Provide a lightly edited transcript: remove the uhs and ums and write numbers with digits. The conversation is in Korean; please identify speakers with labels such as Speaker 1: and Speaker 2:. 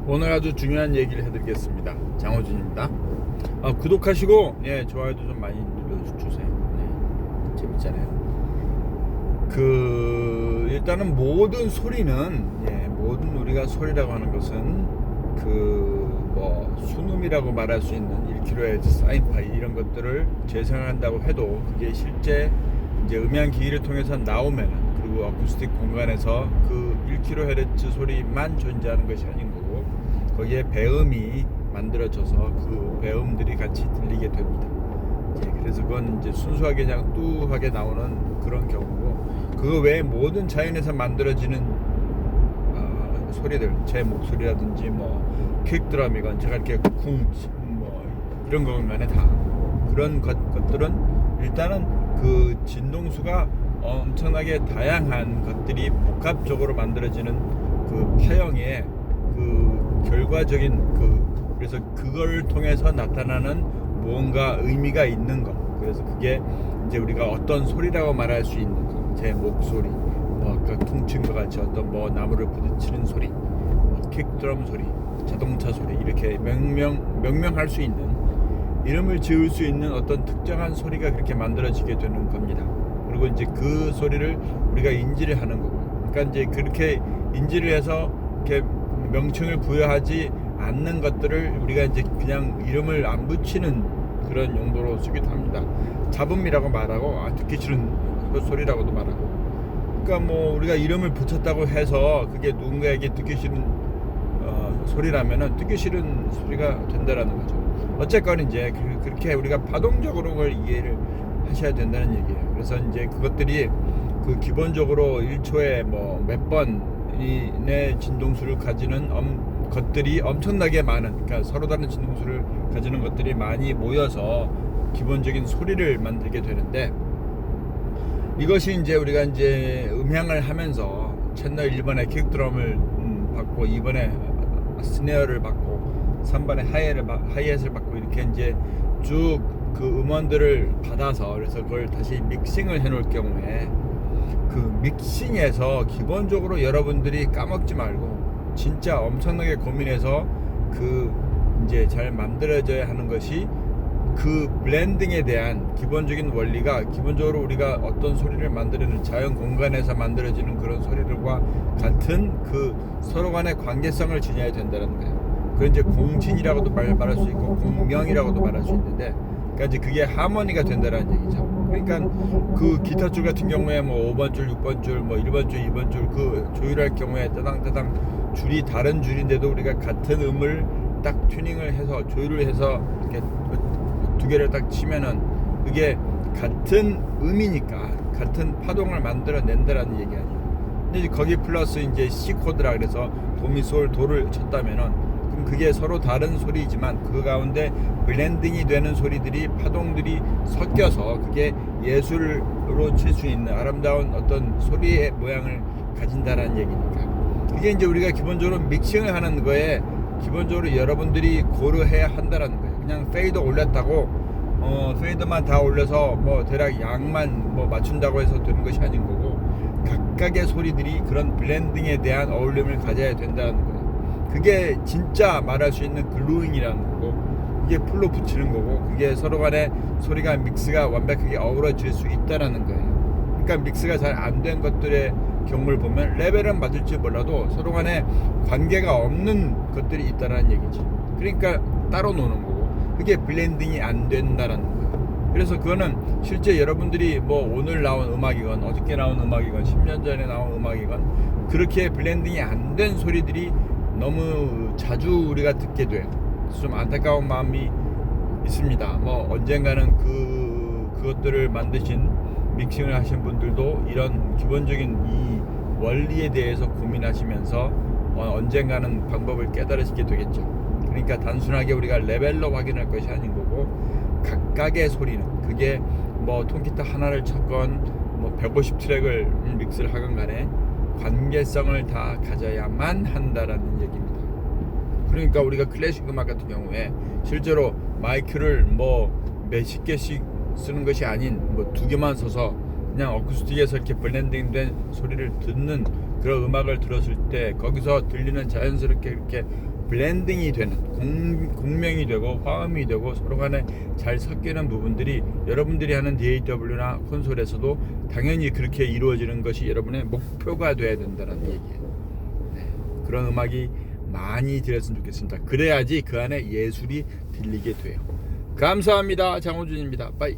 Speaker 1: 오늘 아주 중요한 얘기를 해드리겠습니다. 장호준입니다. 구독하시고 좋아요도 좀 많이 눌러주세요. 재밌잖아요. 일단은 모든 소리는 모든 우리가 소리라고 하는 것은 순음이라고 말할 수 있는 1kHz, 사인파이 이런 것들을 재생한다고 해도 그게 실제 이제 음향 기기를 통해서 나오면은, 그리고 어쿠스틱 공간에서 그 1kHz 소리만 존재하는 것이 아닌 거고, 거기에 배음이 만들어져서 그 배음들이 같이 들리게 됩니다. 그래서 그건 이제 순수하게 그냥 뚜하게 나오는 그런 경우고, 그거 외에 모든 자연에서 만들어지는 소리들, 제 목소리라든지 킥드럼이건 제가 이렇게 이런 것만에 다 그런 것들은 일단은 그 진동수가 엄청나게 다양한 것들이 복합적으로 만들어지는 그 파형의 그 결과적인 그래서 그걸 통해서 나타나는 무언가 의미가 있는 것. 그래서 그게 이제 우리가 어떤 소리라고 말할 수 있는 것, 제 목소리, 아까 퉁친 것 같이 어떤 나무를 부딪히는 소리, 킥드럼 소리, 자동차 소리, 이렇게 명명할 수 있는, 이름을 지을 수 있는 어떤 특정한 소리가 그렇게 만들어지게 되는 겁니다. 그리고 이제 그 소리를 우리가 인지를 하는 거고, 그러니까 이제 그렇게 인지를 해서 이렇게 명칭을 부여하지 않는 것들을 우리가 이제 그냥 이름을 안 붙이는 그런 용도로 쓰기도 합니다. 잡음이라고 말하고, 듣기 싫은 소리라고도 말하고. 그러니까 우리가 이름을 붙였다고 해서 그게 누군가에게 듣기 싫은 소리라면은 듣기 싫은 소리가 된다라는 거죠. 어쨌건 이제 그렇게 우리가 파동적으로 그걸 이해를 하셔야 된다는 얘기예요. 그래서 이제 그것들이 기본적으로 1초에 몇 번의 진동수를 가지는 것들이 엄청나게 많은, 그러니까 서로 다른 진동수를 가지는 것들이 많이 모여서 기본적인 소리를 만들게 되는데, 이것이 이제 우리가 이제 음향을 하면서 채널 1번에 킥드럼을 받고, 2번에 스네어를 받고, 3번에 하이햇을 받고, 이렇게 이제 쭉 그 음원들을 받아서, 그래서 그걸 다시 믹싱을 해 놓을 경우에 그 믹싱에서 기본적으로 여러분들이 까먹지 말고 진짜 엄청나게 고민해서 이제 잘 만들어져야 하는 것이, 그 블렌딩에 대한 기본적인 원리가, 기본적으로 우리가 어떤 소리를 만드는 자연 공간에서 만들어지는 그런 소리들과 같은 서로 간의 관계성을 지녀야 된다는 거예요. 그건 이제 공진이라고도 말할 수 있고 공명이라고도 말할 수 있는데, 그러니까 이제 그게 하모니가 된다는 얘기죠. 그러니까 그 기타 줄 같은 경우에 5번 줄, 6번 줄, 1번 줄, 2번 줄 조율할 경우에 따당따당 줄이 다른 줄인데도 우리가 같은 음을 딱 튜닝을 해서 조율을 해서 이렇게 두 개를 딱 치면은 그게 같은 음이니까 같은 파동을 만들어낸다라는 얘기 아니에요. 근데 거기 플러스 이제 C 코드라 그래서 도미솔 도를 쳤다면은, 그럼 그게 서로 다른 소리지만 그 가운데 블렌딩이 되는 소리들이, 파동들이 섞여서 그게 예술로 칠 수 있는 아름다운 어떤 소리의 모양을 가진다라는 얘기니까, 그게 이제 우리가 기본적으로 믹싱을 하는 거에 기본적으로 여러분들이 고려해야 한다라는 거예요. 그냥 페이더 올렸다고 페이더만 다 올려서 대략 양만 맞춘다고 해서 되는 것이 아닌 거고, 각각의 소리들이 그런 블렌딩에 대한 어울림을 가져야 된다는 거예요. 그게 진짜 말할 수 있는 글루잉이라는 거고, 그게 풀로 붙이는 거고, 그게 서로 간에 소리가 믹스가 완벽하게 어우러질 수 있다라는 거예요. 그러니까 믹스가 잘 안 된 것들의 경우를 보면 레벨은 맞을지 몰라도 서로 간에 관계가 없는 것들이 있다라는 얘기지. 그러니까 따로 노는 거고, 그게 블렌딩이 안 된다라는 거예요. 그래서 그거는 실제 여러분들이 오늘 나온 음악이건 어저께 나온 음악이건 10년 전에 나온 음악이건 그렇게 블렌딩이 안 된 소리들이 너무 자주 우리가 듣게 돼요. 좀 안타까운 마음이 있습니다. 언젠가는 그것들을 만드신, 믹싱을 하신 분들도 이런 기본적인 이 원리에 대해서 고민하시면서 언젠가는 방법을 깨달으시게 되겠죠. 그러니까 단순하게 우리가 레벨로 확인할 것이 아닌 거고, 각각의 소리는, 그게 통기타 하나를 쳤건 150트랙을 믹스를 하건 간에 관계성을 다 가져야만 한다라는 얘기입니다. 그러니까 우리가 클래식 음악 같은 경우에 실제로 마이크를 몇십 개씩 쓰는 것이 아닌 2개만 써서 그냥 어쿠스틱에서 이렇게 블렌딩된 소리를 듣는 그런 음악을 들었을 때, 거기서 들리는 자연스럽게 이렇게 블렌딩이 되는 공명이 되고 화음이 되고 서로 간에 잘 섞이는 부분들이 여러분들이 하는 DAW나 콘솔에서도 당연히 그렇게 이루어지는 것이 여러분의 목표가 돼야 된다는 얘기예요. 네, 그런 음악이 많이 들렸으면 좋겠습니다. 그래야지 그 안에 예술이 들리게 돼요. 감사합니다. 장호준입니다. 빠이.